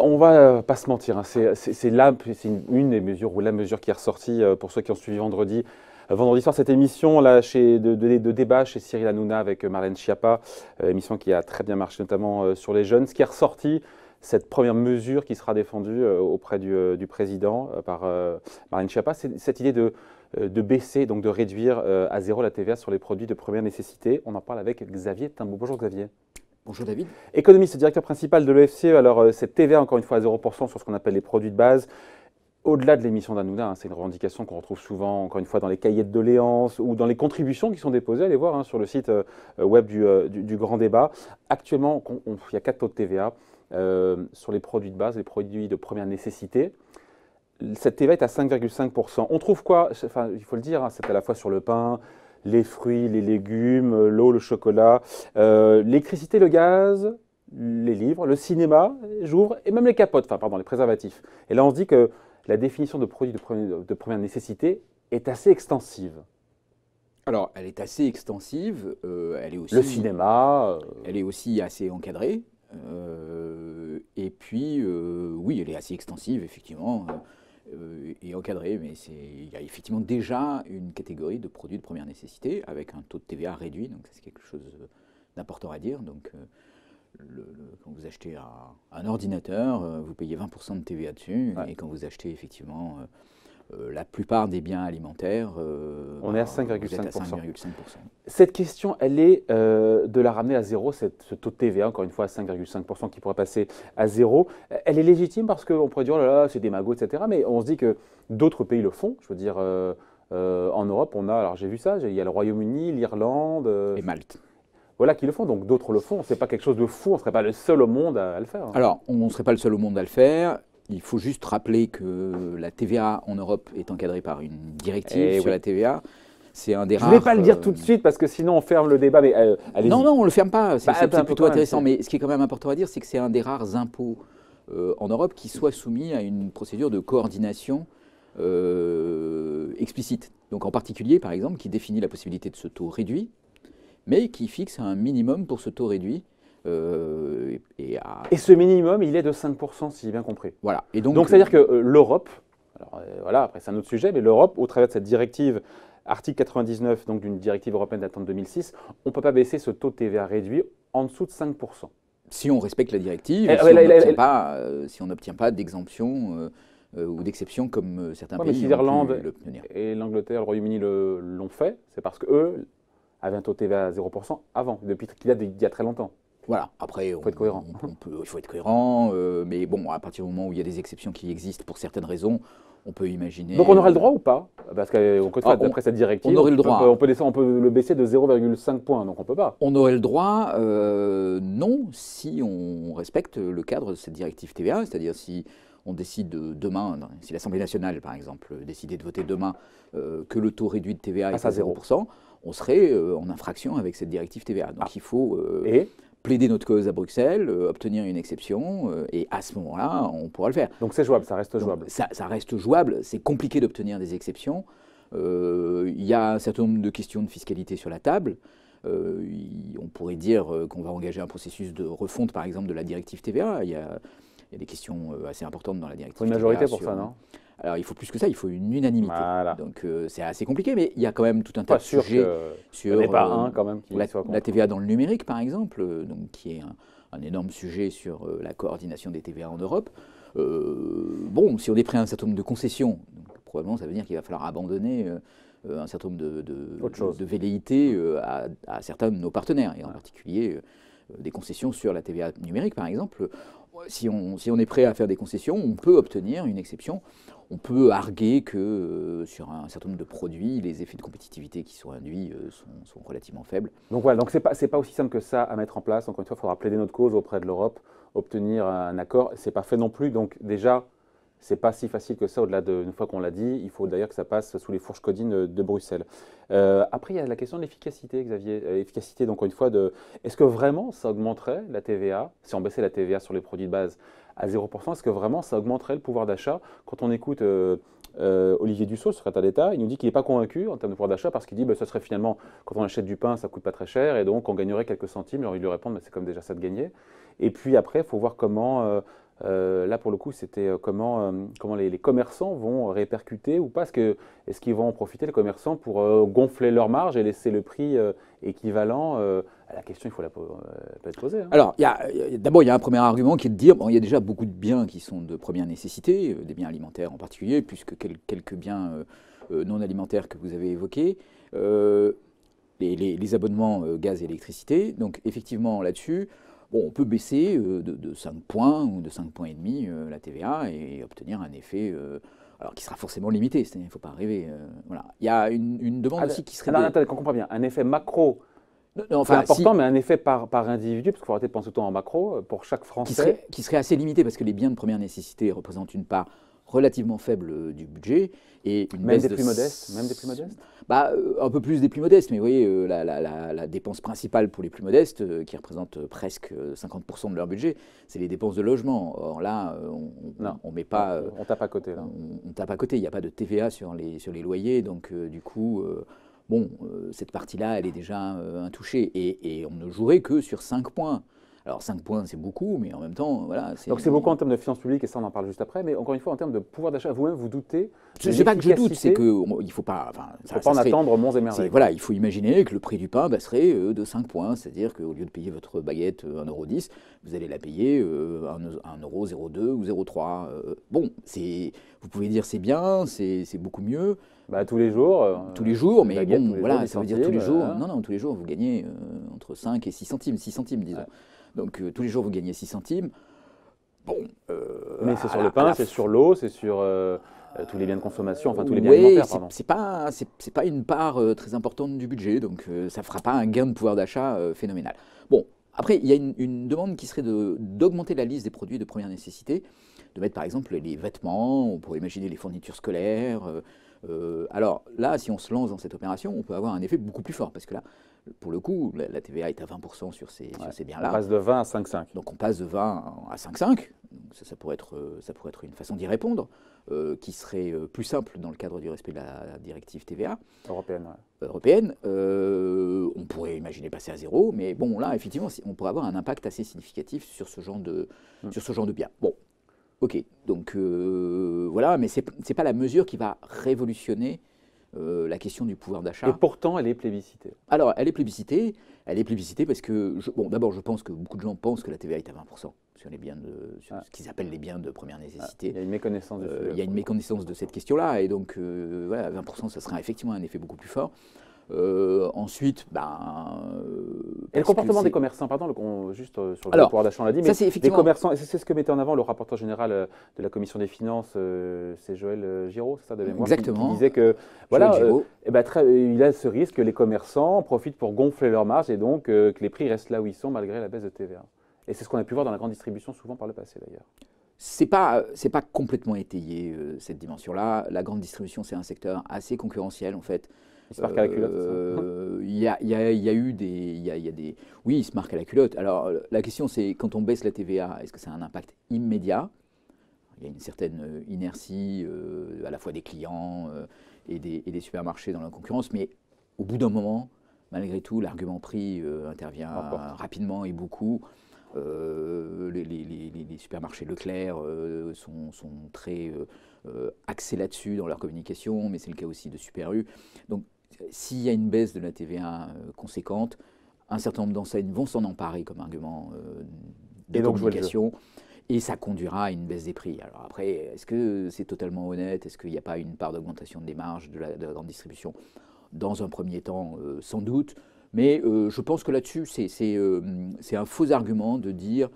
On va pas se mentir, hein, c'est une des mesures, ou la mesure qui est ressortie pour ceux qui ont suivi vendredi soir cette émission là, de débat chez Cyril Hanouna avec Marlène Schiappa, émission qui a très bien marché notamment sur les jeunes. Ce qui est ressorti, cette première mesure qui sera défendue auprès du président par Marlène Schiappa, c'est cette idée de baisser, donc de réduire à zéro la TVA sur les produits de première nécessité. On en parle avec Xavier Timbaud. Bonjour Xavier. Bonjour David. Économiste, directeur principal de l'EFC. Alors cette TVA, encore une fois, à 0% sur ce qu'on appelle les produits de base. Au-delà de l'émission d'Hanouna, hein, c'est une revendication qu'on retrouve souvent, encore une fois, dans les cahiers de doléances ou dans les contributions qui sont déposées. Allez voir sur le site web du Grand Débat. Actuellement, il y a 4 taux de TVA sur les produits de base, les produits de première nécessité. Cette TVA est à 5,5%. On trouve quoi? Enfin, il faut le dire, hein, c'est à la fois sur le pain, les fruits, les légumes, l'eau, le chocolat, l'électricité, le gaz, les livres, le cinéma, j'ouvre, et même les capotes, enfin pardon, les préservatifs. Et là on se dit que la définition de produits de première nécessité est assez extensive. Alors, elle est assez extensive, elle est aussi... Le cinéma... Elle est aussi assez encadrée, et puis, oui, elle est assez extensive, effectivement, et encadrée, mais il y a effectivement déjà une catégorie de produits de première nécessité, avec un taux de TVA réduit, donc c'est quelque chose d'important à dire. Donc, quand vous achetez un ordinateur, vous payez 20% de TVA dessus, ouais. Et quand vous achetez effectivement la plupart des biens alimentaires, on est à 5,5%. Cette question, elle est de la ramener à zéro, ce taux de TVA, encore une fois à 5,5% qui pourrait passer à zéro. Elle est légitime parce qu'on pourrait dire, oh là là, c'est des magots, etc. Mais on se dit que d'autres pays le font. Je veux dire, en Europe, on a, alors j'ai vu ça, il y a le Royaume-Uni, l'Irlande... et Malte. Voilà, qui le font, donc d'autres le font. Ce n'est pas quelque chose de fou, on ne serait pas le seul au monde à le faire. Hein. Alors, on ne serait pas le seul au monde à le faire. Il faut juste rappeler que la TVA en Europe est encadrée par une directive sur la TVA. C'est un des rares... Je ne vais pas le dire tout de suite parce que sinon on ferme le débat, mais allez-y. Non, on ne le ferme pas, c'est plutôt intéressant. Mais ce qui est quand même important à dire, c'est que c'est un des rares impôts en Europe qui soit soumis à une procédure de coordination explicite. Donc en particulier, par exemple, qui définit la possibilité de ce taux réduit, mais qui fixe un minimum pour ce taux réduit. Et ce minimum, il est de 5%, si j'ai bien compris. Voilà. Et donc c'est-à-dire que l'Europe, alors voilà, après c'est un autre sujet, mais l'Europe, au travers de cette directive, article 99, donc d'une directive européenne datant de 2006, on ne peut pas baisser ce taux de TVA réduit en dessous de 5%. Si on respecte la directive, si on n'obtient pas d'exemption ou d'exception comme certains pays ont pu l'obtenir. Et l'Angleterre, le Royaume-Uni l'ont fait, c'est parce qu'eux avaient un taux de TVA à 0% avant, depuis qu'il y a très longtemps. Voilà, après, il faut être cohérent. Il faut être cohérent, mais bon, à partir du moment où il y a des exceptions qui existent pour certaines raisons, on peut imaginer... Donc on aurait le droit ou pas? Parce qu'après cette directive, on aurait le droit. On peut le baisser de 0,5 points, donc on ne peut pas. On aurait le droit, non, si on respecte le cadre de cette directive TVA, c'est-à-dire si on décide demain, si l'Assemblée nationale, par exemple, décidait de voter demain que le taux réduit de TVA est à 0%, on serait en infraction avec cette directive TVA. Donc il faut plaider notre cause à Bruxelles, obtenir une exception, et à ce moment-là, on pourra le faire. Donc c'est jouable, ça reste jouable. Ça reste jouable, c'est compliqué d'obtenir des exceptions. Il y a un certain nombre de questions de fiscalité sur la table. On pourrait dire qu'on va engager un processus de refonte, par exemple, de la directive TVA. Il y a des questions assez importantes dans la directive TVA. Il faut une majorité pour ça, non? Alors, il faut plus que ça, il faut une unanimité. Voilà. Donc, c'est assez compliqué, mais il y a quand même tout un tas de sujets sur la TVA dans le numérique, par exemple, donc, qui est un énorme sujet sur la coordination des TVA en Europe. Bon, si on est prêt à un certain nombre de concessions, donc, probablement, ça veut dire qu'il va falloir abandonner un certain nombre de velléités à certains de nos partenaires, et en particulier des concessions sur la TVA numérique, par exemple. Si on est prêt à faire des concessions, on peut obtenir une exception. On peut arguer que sur un certain nombre de produits, les effets de compétitivité qui sont induits sont relativement faibles. Donc voilà, donc c'est pas aussi simple que ça à mettre en place. Encore une fois, il faudra plaider notre cause auprès de l'Europe, obtenir un accord. C'est pas fait non plus. Donc déjà, c'est pas si facile que ça. Au-delà d'une fois qu'on l'a dit, il faut d'ailleurs que ça passe sous les fourches codines de Bruxelles. Après, il y a la question de l'efficacité, Xavier. Efficacité, donc encore une fois, est-ce que vraiment ça augmenterait la TVA, si on baissait la TVA sur les produits de base à 0%, est-ce que vraiment ça augmenterait le pouvoir d'achat? Quand on écoute Olivier Dussault, secrétaire d'État, il nous dit qu'il n'est pas convaincu en termes de pouvoir d'achat parce qu'il dit que ce serait finalement, quand on achète du pain, ça ne coûte pas très cher et donc on gagnerait quelques centimes. Alors il lui répond, mais c'est comme déjà ça de gagner. Et puis après, il faut voir comment, là pour le coup, c'était comment les commerçants vont répercuter ou pas. Est-ce qu'ils vont en profiter, les commerçants, pour gonfler leur marge et laisser le prix équivalent la question, il faut peut être posée. Hein. Alors, d'abord, il y a un premier argument qui est de dire il y a déjà beaucoup de biens qui sont de première nécessité, des biens alimentaires en particulier, puisque quelques biens non alimentaires que vous avez évoqués, les abonnements gaz et électricité. Donc, effectivement, là-dessus, on peut baisser de 5 points ou de 5 points et demi la TVA et obtenir un effet. Alors, qui sera forcément limité, il ne faut pas rêver. Voilà. Il y a une demande aussi qui serait. Attendez, qu'on comprend bien. Un effet macro. C'est important, mais un effet par individu, parce qu'il faut arrêter de penser tout en macro, pour chaque Français. Qui serait assez limité, parce que les biens de première nécessité représentent une part relativement faible du budget. Et une même des plus modestes un peu plus des plus modestes, mais vous voyez, la dépense principale pour les plus modestes, qui représente presque 50% de leur budget, c'est les dépenses de logement. Or là, on met pas... on tape à côté. Là. On tape à côté, il n'y a pas de TVA sur les loyers, donc du coup... cette partie-là, elle est déjà intouchée. Et on ne jouerait que sur 5 points. Alors 5 points, c'est beaucoup, mais en même temps, voilà. Donc c'est beaucoup en termes de finances publiques, et ça, on en parle juste après. Mais encore une fois, en termes de pouvoir d'achat, vous-même, vous doutez. Je ne sais pas que je doute, c'est qu'il ne faut pas... Il ne faut pas en attendre monts et merveilles. Voilà, il faut imaginer que le prix du pain serait de 5 points. C'est-à-dire qu'au lieu de payer votre baguette 1,10 €, vous allez la payer 1,02 € ou 0,3 €. Bon, vous pouvez dire c'est bien, c'est beaucoup mieux. Tous les jours. Tous les jours, mais bon, voilà, ça veut dire tous les jours. Non, tous les jours, vous gagnez entre 5 et 6 centimes, 6 centimes, disons. Ouais. Donc, tous les jours, vous gagnez 6 centimes. Bon. Mais c'est sur le pain, c'est sur l'eau, c'est sur tous les biens de consommation, enfin tous les biens alimentaires, pardon. C'est pas une part très importante du budget, donc ça ne fera pas un gain de pouvoir d'achat phénoménal. Bon, après, il y a une demande qui serait d'augmenter la liste des produits de première nécessité, de mettre par exemple les vêtements, on pourrait imaginer les fournitures scolaires. Alors là, si on se lance dans cette opération, on peut avoir un effet beaucoup plus fort, parce que là, pour le coup, la TVA est à 20% sur ces biens-là. On passe de 20 à 5,5. Donc on passe de 20 à 5,5. Ça pourrait être une façon d'y répondre, qui serait plus simple dans le cadre du respect de la directive TVA. Européenne. On pourrait imaginer passer à 0, mais bon, là, effectivement, on pourrait avoir un impact assez significatif sur ce genre de biens. Bon. Ok, donc voilà, mais ce n'est pas la mesure qui va révolutionner la question du pouvoir d'achat. Et pourtant, elle est plébiscitée. Alors, elle est plébiscitée parce que, d'abord, je pense que beaucoup de gens pensent que la TVA est à 20% sur les biens sur ce qu'ils appellent les biens de première nécessité. Il y a une méconnaissance de cette question-là, et donc, voilà, 20%, ça sera effectivement un effet beaucoup plus fort. Ensuite, et le comportement des commerçants, juste sur le pouvoir d'achat, on l'a dit, mais les commerçants, c'est ce que mettait en avant le rapporteur général de la Commission des Finances, c'est Joël Giraud, c'est ça de mémoire. Exactement. Qui disait que voilà, il a ce risque que les commerçants profitent pour gonfler leur marge et donc que les prix restent là où ils sont malgré la baisse de TVA. Et c'est ce qu'on a pu voir dans la grande distribution souvent par le passé d'ailleurs. C'est pas complètement étayé cette dimension-là. La grande distribution, c'est un secteur assez concurrentiel en fait. Il se marque à la culotte, il y a eu des... Oui, il se marque à la culotte. Alors, la question, c'est, quand on baisse la TVA, est-ce que ça a un impact immédiat? Il y a une certaine inertie, à la fois des clients et des supermarchés dans la concurrence, mais au bout d'un moment, malgré tout, l'argument prix intervient rapidement et beaucoup. Les supermarchés Leclerc sont très axés là-dessus dans leur communication, mais c'est le cas aussi de Super U. Donc, s'il y a une baisse de la TVA conséquente, un certain nombre d'enseignes vont s'en emparer comme argument de communication, et ça conduira à une baisse des prix. Alors après, est-ce que c'est totalement honnête? Est-ce qu'il n'y a pas une part d'augmentation des marges de la grande distribution? Dans un premier temps, sans doute. Mais je pense que là-dessus, c'est un faux argument de dire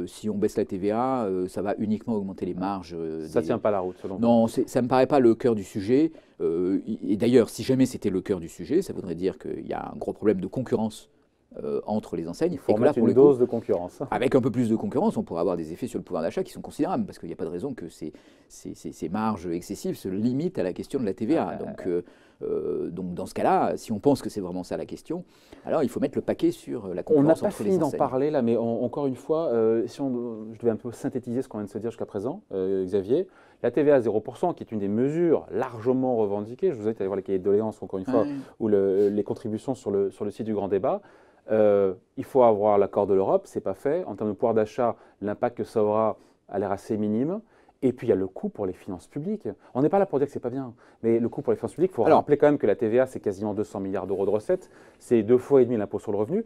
si on baisse la TVA, ça va uniquement augmenter les marges. Ça ne tient pas la route, selon vous? Non, ça ne me paraît pas le cœur du sujet. Et d'ailleurs, si jamais c'était le cœur du sujet, ça voudrait dire qu'il y a un gros problème de concurrence entre les enseignes. Il faut remettre une dose de concurrence. Avec un peu plus de concurrence, on pourrait avoir des effets sur le pouvoir d'achat qui sont considérables, parce qu'il n'y a pas de raison que ces marges excessives se limitent à la question de la TVA. Donc Donc dans ce cas-là, si on pense que c'est vraiment ça la question, alors il faut mettre le paquet sur la concurrence entre les enseignes. On n'a pas fini d'en parler là, mais encore une fois, si je devais un peu synthétiser ce qu'on vient de se dire jusqu'à présent, Xavier, la TVA à 0%, qui est une des mesures largement revendiquées, je vous invite à aller voir les cahiers de doléances, encore une fois, ou les contributions sur le site du Grand Débat. Il faut avoir l'accord de l'Europe, ce n'est pas fait. En termes de pouvoir d'achat, l'impact que ça aura a l'air assez minime. Et puis il y a le coût pour les finances publiques. On n'est pas là pour dire que c'est pas bien, mais le coût pour les finances publiques, il faut rappeler quand même que la TVA, c'est quasiment 200 milliards d'euros de recettes, c'est 2,5 fois l'impôt sur le revenu.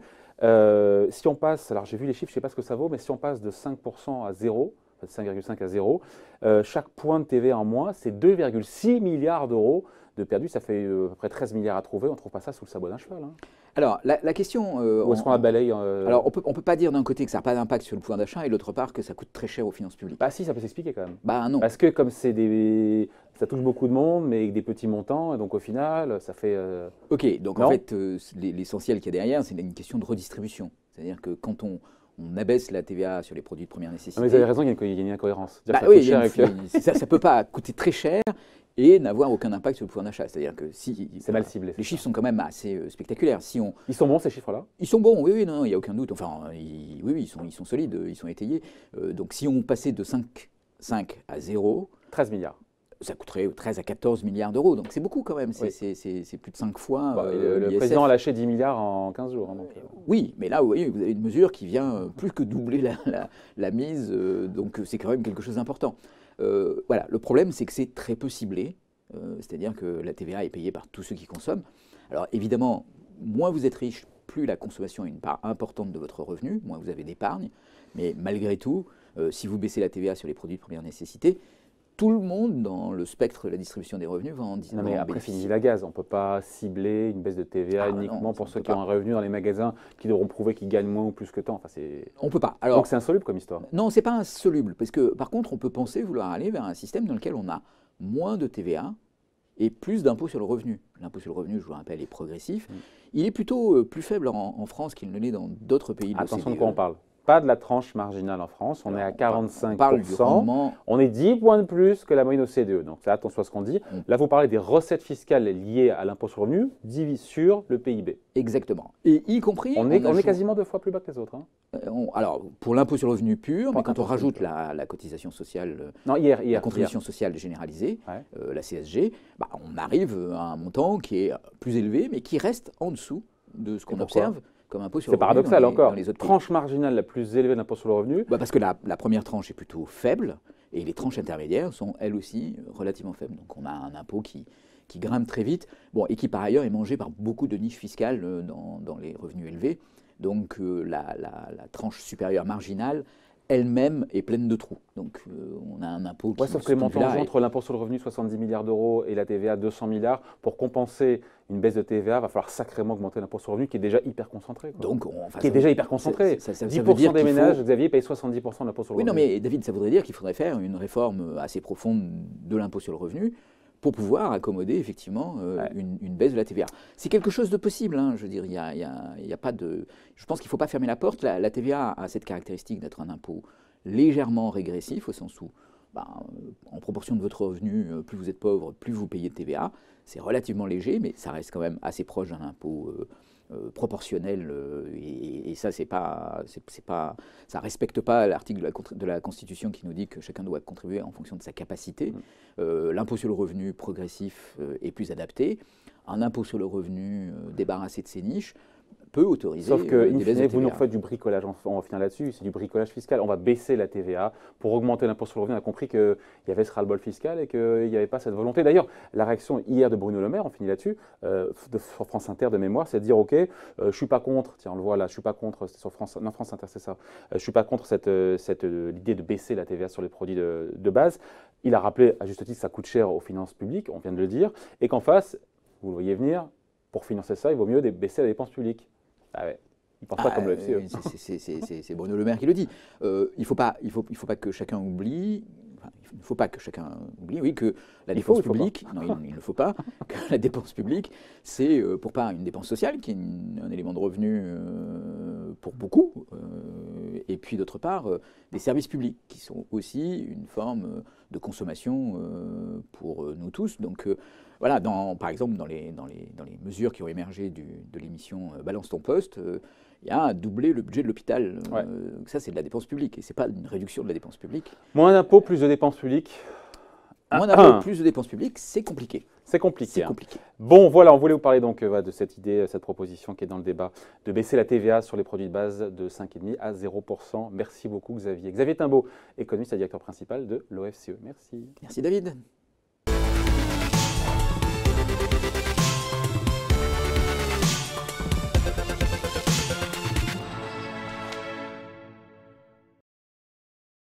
Si on passe, alors j'ai vu les chiffres, je ne sais pas ce que ça vaut, mais si on passe de 5% à 0, 5,5 à 0, chaque point de TVA en moins, c'est 2,6 milliards d'euros de perdu. Ça fait à peu près 13 milliards à trouver. On ne trouve pas ça sous le sabot d'un cheval. Hein. Alors, la question… Où est-ce qu'on la balaye Alors, on ne peut pas dire d'un côté que ça n'a pas d'impact sur le pouvoir d'achat et d'autre part que ça coûte très cher aux finances publiques. Bah si, ça peut s'expliquer quand même. Bah non. Parce que comme ça touche beaucoup de monde, mais avec des petits montants, et donc au final, ça fait… Ok, donc en fait, l'essentiel qu'il y a derrière, c'est une question de redistribution. C'est-à-dire que quand on abaisse la TVA sur les produits de première nécessité… Non, mais vous avez raison, il y a une incohérence. Bah oui, ça ne peut pas coûter très cher et n'avoir aucun impact sur le pouvoir d'achat. C'est-à-dire que si… C'est mal ciblé. Les chiffres sont quand même assez spectaculaires. Ils sont bons, ces chiffres-là? Ils sont bons, oui, non, il n'y a aucun doute. Enfin, oui, ils sont solides, ils sont étayés. Donc si on passait de 5 à 0… 13 milliards. Ça coûterait 13 à 14 milliards d'euros. Donc c'est beaucoup quand même. C'est plus de 5 fois. Le président a lâché 10 milliards en 15 jours. Hein, donc. Oui, mais là, vous voyez, vous avez une mesure qui vient plus que doubler la mise. Donc c'est quand même quelque chose d'important. Voilà, le problème, c'est que c'est très peu ciblé. C'est-à-dire que la TVA est payée par tous ceux qui consomment. Alors évidemment, moins vous êtes riche, plus la consommation est une part importante de votre revenu, moins vous avez d'épargne. Mais malgré tout, si vous baissez la TVA sur les produits de première nécessité, tout le monde dans le spectre de la distribution des revenus va en dire. Non mais après, fini la gaz. On ne peut pas cibler une baisse de TVA uniquement pour ceux qui ont un revenu dans les magasins qui devront prouver qu'ils gagnent moins ou plus que tant. Enfin, on ne peut pas. Alors, donc c'est insoluble comme histoire. Non, ce n'est pas insoluble. Parce que par contre, on peut penser vouloir aller vers un système dans lequel on a moins de TVA et plus d'impôt sur le revenu. L'impôt sur le revenu, je vous rappelle, est progressif. Il est plutôt plus faible en France qu'il ne l'est dans d'autres pays de l'OCDE. Attention de quoi on parle. Pas de la tranche marginale en France, on est à 45%, on est 10 points de plus que la moyenne OCDE. Donc là, attention à ce qu'on dit. Là, vous parlez des recettes fiscales liées à l'impôt sur le revenu divisé sur le PIB. Exactement. Et y compris… On est quasiment 2 fois plus bas que les autres. Hein. Alors, pour l'impôt sur le revenu pur, mais quand on rajoute la cotisation sociale… la contribution sociale généralisée, la CSG, on arrive à un montant qui est plus élevé, mais qui reste en dessous de ce qu'on observe. C'est paradoxal encore. Tranche marginale la plus élevée de l'impôt sur le revenu. Parce que la première tranche est plutôt faible et les tranches intermédiaires sont elles aussi relativement faibles. Donc on a un impôt qui grimpe très vite et qui par ailleurs est mangé par beaucoup de niches fiscales dans les revenus élevés. Donc la tranche supérieure marginale elle-même est pleine de trous. Donc on a un impôt qui… sauf que les montants entre l'impôt sur le revenu 70 milliards d'euros et la TVA 200 milliards, pour compenser une baisse de TVA, il va falloir sacrément augmenter l'impôt sur le revenu qui est déjà hyper concentré. Donc, 10% des ménages, Xavier, payent 70% de l'impôt sur le revenu. Oui, non, mais David, ça voudrait dire qu'il faudrait faire une réforme assez profonde de l'impôt sur le revenu pour pouvoir accommoder effectivement une baisse de la TVA. C'est quelque chose de possible, hein, je veux dire, il y a pas de… Je pense qu'il ne faut pas fermer la porte. La TVA a cette caractéristique d'être un impôt légèrement régressif, au sens où, en proportion de votre revenu, plus vous êtes pauvre, plus vous payez de TVA. C'est relativement léger, mais ça reste quand même assez proche d'un impôt proportionnel, et ça, ça respecte pas l'article de la Constitution qui nous dit que chacun doit contribuer en fonction de sa capacité. L'impôt sur le revenu progressif est plus adapté. Un impôt sur le revenu débarrassé de ses niches peut autoriser… Sauf que, in fine, vous nous faites du bricolage, on va finir là-dessus, c'est du bricolage fiscal. On va baisser la TVA pour augmenter l'impôt sur le revenu. On a compris qu'il y avait ce ras-le-bol fiscal et qu'il n'y avait pas cette volonté. D'ailleurs, la réaction hier de Bruno Le Maire, on finit là-dessus, sur France Inter de mémoire, c'est de dire, OK, je ne suis pas contre, tiens, on le voit là, je ne suis pas contre, c'est sur France Inter, c'est ça, je ne suis pas contre l'idée de baisser la TVA sur les produits de base. Il a rappelé, à juste titre, que ça coûte cher aux finances publiques, on vient de le dire, et qu'en face, vous le voyez venir, pour financer ça, il vaut mieux baisser la dépense publique. Ah ouais. Ils ne pensent pas comme le FCE. C'est Bruno Le Maire qui le dit. Il ne faut pas que chacun oublie… il ne faut pas que chacun oublie, oui, que la dépense publique… Non, il ne faut pas. Que la dépense publique, c'est pour part une dépense sociale, qui est un élément de revenu pour beaucoup, et puis d'autre part, des services publics, qui sont aussi une forme de consommation pour nous tous. Donc voilà, par exemple, dans les mesures qui ont émergé de l'émission Balance ton poste, il y a doubler le budget de l'hôpital. Ouais. Ça, c'est de la dépense publique, et ce n'est pas une réduction de la dépense publique. Moins d'impôts, plus de dépenses publiques. Moins d'impôts, plus de dépenses publiques, c'est compliqué. C'est compliqué. C'est compliqué. Bon, voilà, on voulait vous parler donc de cette idée, cette proposition qui est dans le débat, de baisser la TVA sur les produits de base de 5,5 à 0%. Merci beaucoup, Xavier. Xavier Timbaud, économiste et directeur principal de l'OFCE. Merci. Merci, David.